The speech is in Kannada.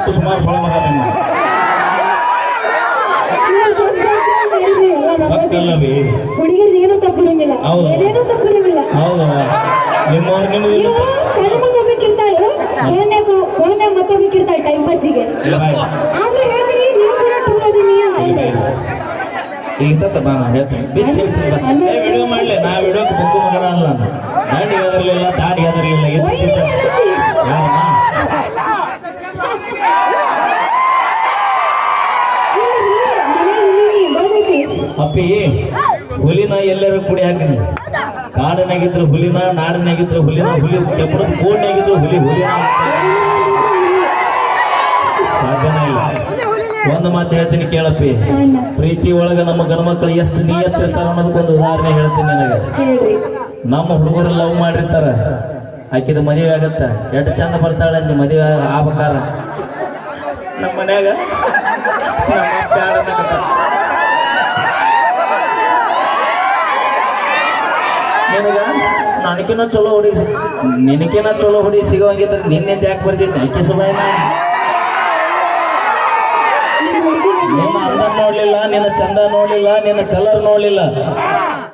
ತಪ್ಪು ಸುಮಾರು ಸೊಳ ಮಗ ನಿಮ್ಮ ಸಕ್ಕಲ್ಲವೇ ಹುಡುಗಿರ್ ಏನೂ ತಪ್ಪಿರಂಗಿಲ್ಲ, ಹೌದು. ಏನೇನೂ ತಪ್ಪಿರಂಗಿಲ್ಲ. ಹೌದು ನಿಮ್ಮವ್ರು ನಿಮ್ಗೆ ನೀವು ಕಣ್ಣು ಮತ್ತೊಬ್ಬಕ್ಕಿರ್ತಾಳು, ಫೋನ್ಯಾಗ ಮತ್ತೊಬ್ಬಕ್ಕಿರ್ತಾಳೆ ಟೈಮ್ ಪಾಸಿಗೆ. ಆದ್ರೆ ಹೇಳ್ತೀರಿ ನೀವು ಕೂಡ ಟೂ ಅದೀನಿ ಅಂತ ಇದೆ. ಈಗ ಬಾ ನಾ ಹೇಳ್ತೀನಿ ಬಿಚ್ಚಿ ವಿಡಿಯೋ ಮಾಡ್ಲಿ ನಾ ವಿಡಿಯೋಕ್ಕೆ ಬುಕ್ಕು ಮಗನ ಅಲ್ಲ ದಾಡಿ ಅದರಲಿಲ್ಲ ದಾಡಿ ಅದರಲಿಲ್ಲ ಯಾರಮ್ಮ ಅಪ್ಪಿ ಹುಲಿನ ಎಲ್ಲರೂ ಕುಡಿ ಹಾಕಿನಿ ಕಾಡಿನಾಗಿದ್ರು ಹುಲಿನ ನಾಡಿನಾಗಿದ್ರು ಹುಲಿನ ಹುಲಿ ಕೆಬ್ಬರದ ಕೋಡ್ನಾಗಿದ್ರು ಹುಲಿನ ಸಾಧ್ಯನೇ ಇಲ್ಲ. ಒಂದು ಮಾತು ಹೇಳ್ತೀನಿ ಕೇಳಪ್ಪಿ, ಪ್ರೀತಿ ಒಳಗ ನಮ್ಮ ಗಣಮಕ್ಕಳು ಎಷ್ಟು ನಿಯತ್ತಿರ್ತಾರ ಅನ್ನೋದಕ್ಕೊಂದು ಉದಾಹರಣೆ ಹೇಳ್ತೀನಿ ನನಗೆ. ನಮ್ಮ ಹುಡುಗರು ಲವ್ ಮಾಡಿರ್ತಾರ, ಆಕಿದ ಮದುವೆ ಆಗತ್ತ, ಎಷ್ಟು ಚಂದ ಬರ್ತಾಳೆ ಅಂದಿ ಮದುವೆ ಆಗ್ಬೇಕಾರ ನಮ್ಮ ಮನ್ಯಾಗ ನಮ್ಮ ಪ್ಯಾಡ ನಿನಗ ನನಕಿನ ಚಲೋ ಹುಡುಗಿ ನಿನಕಿನ ಚಲೋ ಹುಡುಗಿ ಸಿಗೋವಾಗಿದ್ರೆ ನಿನ್ನೆಂದು ಯಾಕೆ ಬರ್ತಿದ್ದೆ ಆಕೆ ಸುಮಾಯಿನ ನಿನ್ನ ಅಂದ ನೋಡ್ಲಿಲ್ಲ, ನಿನ್ನ ಚಂದ ನೋಡ್ಲಿಲ್ಲ, ನಿನ್ನ ಕಲರ್ ನೋಡ್ಲಿಲ್ಲ,